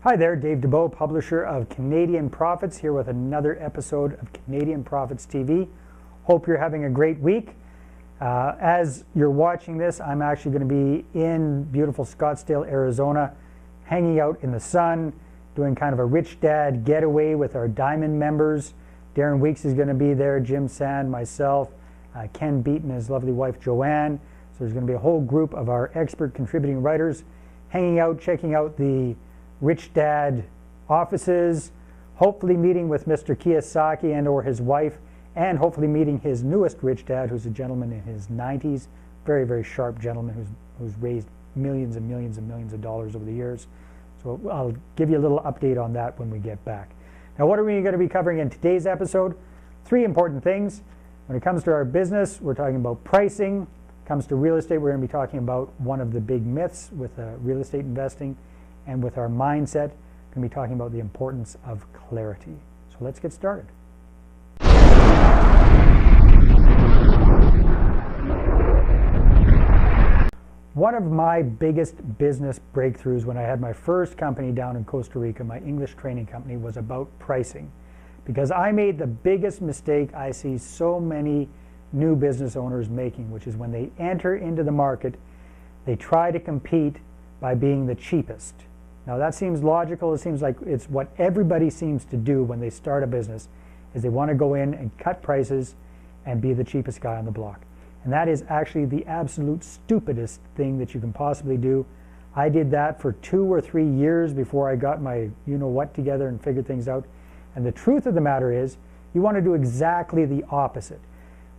Hi there, Dave Dubeau, publisher of Canadian Profits, here with another episode of Canadian Profits TV. Hope you're having a great week. As you're watching this, I'm actually going to be in beautiful Scottsdale, Arizona, hanging out in the sun, doing kind of a rich dad getaway with our Diamond members. Darren Weeks is going to be there, Jim Sand, myself, Ken Beaton, his lovely wife Joanne. So there's going to be a whole group of our expert contributing writers hanging out, checking out the Rich Dad offices, hopefully meeting with Mr. Kiyosaki and or his wife, and hopefully meeting his newest Rich Dad, who's a gentleman in his 90s, very, very sharp gentleman who's raised millions and millions and millions of dollars over the years. So I'll give you a little update on that when we get back. Now, what are we going to be covering in today's episode? 3 important things. When it comes to our business, we're talking about pricing. When it comes to real estate, we're going to be talking about one of the big myths with real estate investing. And with our mindset, we're going to be talking about the importance of clarity. So let's get started. One of my biggest business breakthroughs when I had my first company down in Costa Rica, my English training company, was about pricing. Because I made the biggest mistake I see so many new business owners making, which is when they enter into the market, they try to compete by being the cheapest. Now that seems logical. It seems like it's what everybody seems to do when they start a business, is they want to go in and cut prices and be the cheapest guy on the block. And that is actually the absolute stupidest thing that you can possibly do. I did that for 2 or 3 years before I got my you-know-what together and figured things out. And the truth of the matter is, you want to do exactly the opposite.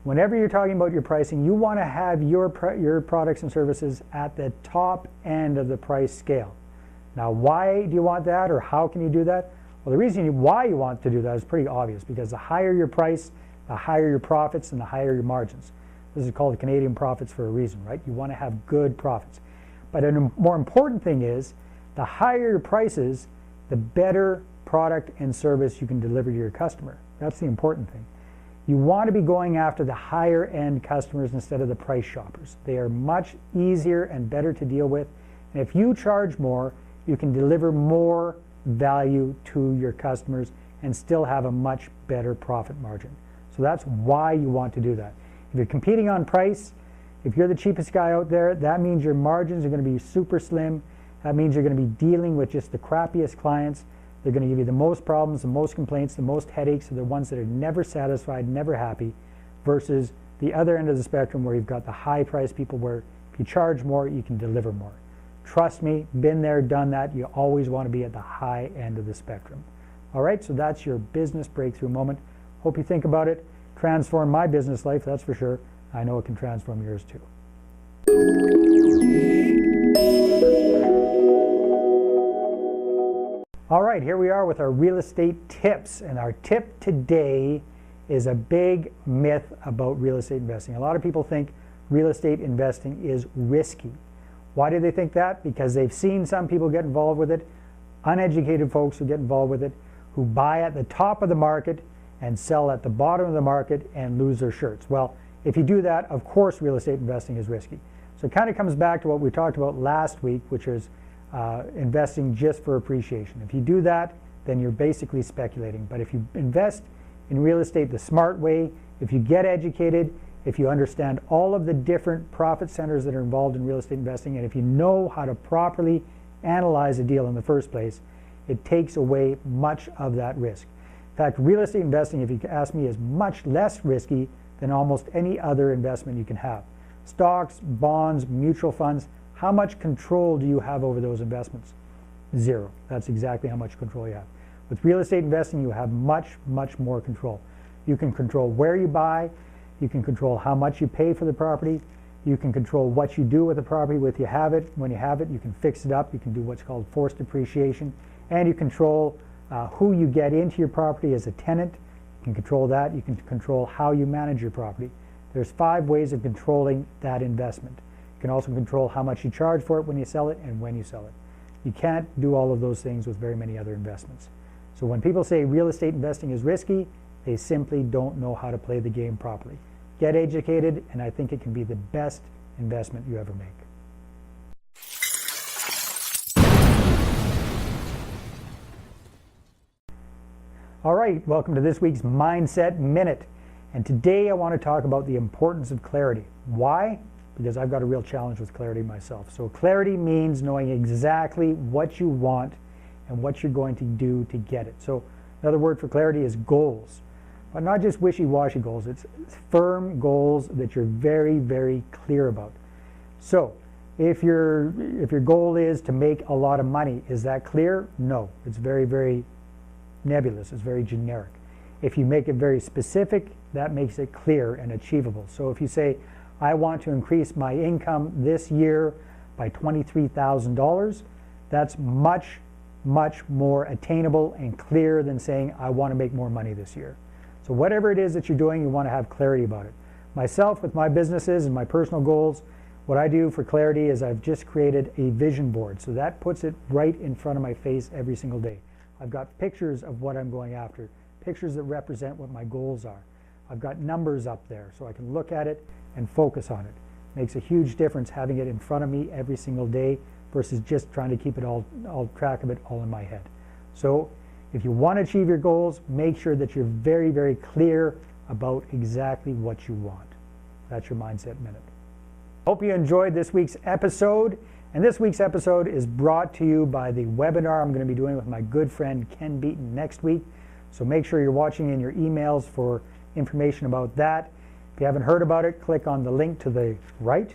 Whenever you're talking about your pricing, you want to have your products and services at the top end of the price scale. Now, why do you want that, or how can you do that? Well, the reason why you want to do that is pretty obvious, because the higher your price, the higher your profits, and the higher your margins. This is called Canadian Profits for a reason, right? You want to have good profits. But a more important thing is, the higher your prices, the better product and service you can deliver to your customer. That's the important thing. You want to be going after the higher end customers instead of the price shoppers. They are much easier and better to deal with. And if you charge more, you can deliver more value to your customers and still have a much better profit margin. So that's why you want to do that. If you're competing on price, if you're the cheapest guy out there, that means your margins are going to be super slim. That means you're going to be dealing with just the crappiest clients. They're going to give you the most problems, the most complaints, the most headaches, are the ones that are never satisfied, never happy, versus the other end of the spectrum where you've got the high price people where if you charge more, you can deliver more. Trust me, been there, done that. You always want to be at the high end of the spectrum. All right, so that's your business breakthrough moment. Hope you think about it. Transform my business life, that's for sure. I know it can transform yours too. All right, here we are with our real estate tips. And our tip today is a big myth about real estate investing. A lot of people think real estate investing is risky. Why do they think that? Because they've seen some people get involved with it, uneducated folks who get involved with it, who buy at the top of the market and sell at the bottom of the market and lose their shirts. Well, if you do that, of course real estate investing is risky. So it kind of comes back to what we talked about last week, which is investing just for appreciation. If you do that, then you're basically speculating. But if you invest in real estate the smart way, if you get educated, if you understand all of the different profit centers that are involved in real estate investing, and if you know how to properly analyze a deal in the first place, it takes away much of that risk. In fact, real estate investing, if you ask me, is much less risky than almost any other investment you can have. Stocks, bonds, mutual funds, how much control do you have over those investments? 0. That's exactly how much control you have. With real estate investing, you have much, much more control. You can control where you buy. You can control how much you pay for the property. You can control what you do with the property when you have it. When you have it, you can fix it up. You can do what's called forced depreciation. And you control who you get into your property as a tenant. You can control that. You can control how you manage your property. There's 5 ways of controlling that investment. You can also control how much you charge for it when you sell it and when you sell it. You can't do all of those things with very many other investments. So when people say real estate investing is risky, they simply don't know how to play the game properly. Get educated, and I think it can be the best investment you ever make. All right, welcome to this week's Mindset Minute. And today I want to talk about the importance of clarity. Why? Because I've got a real challenge with clarity myself. So clarity means knowing exactly what you want and what you're going to do to get it. So another word for clarity is goals. But not just wishy-washy goals, it's firm goals that you're very, very clear about. So if your goal is to make a lot of money, is that clear? No, it's very, very nebulous, it's very generic. If you make it very specific, that makes it clear and achievable. So if you say, I want to increase my income this year by $23,000, that's much, much more attainable and clear than saying, I want to make more money this year. So whatever it is that you're doing, you want to have clarity about it. Myself, with my businesses and my personal goals, what I do for clarity is I've just created a vision board. So that puts it right in front of my face every single day. I've got pictures of what I'm going after, pictures that represent what my goals are. I've got numbers up there so I can look at it and focus on it. Makes a huge difference having it in front of me every single day versus just trying to keep it all track of it all in my head. So if you want to achieve your goals, make sure that you're very, very clear about exactly what you want. That's your Mindset Minute. Hope you enjoyed this week's episode. And this week's episode is brought to you by the webinar I'm going to be doing with my good friend Ken Beaton next week. So make sure you're watching in your emails for information about that. If you haven't heard about it, click on the link to the right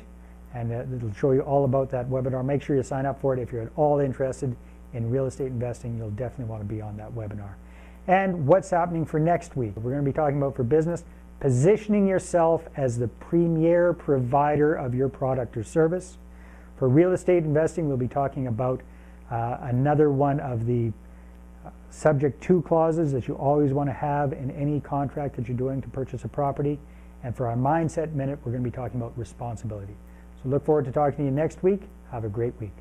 and it'll show you all about that webinar. Make sure you sign up for it. If you're at all interested in real estate investing, you'll definitely want to be on that webinar. And what's happening for next week? We're going to be talking about, for business, positioning yourself as the premier provider of your product or service. For real estate investing, we'll be talking about another one of the subject to clauses that you always want to have in any contract that you're doing to purchase a property. And for our Mindset Minute, we're going to be talking about responsibility. So look forward to talking to you next week. Have a great week.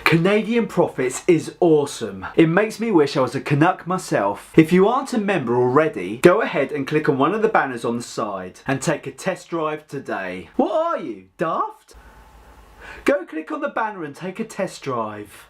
Canadian Profits is awesome. It makes me wish I was a Canuck myself. If you aren't a member already, go ahead and click on one of the banners on the side and take a test drive today. What are you, daft? Go click on the banner and take a test drive.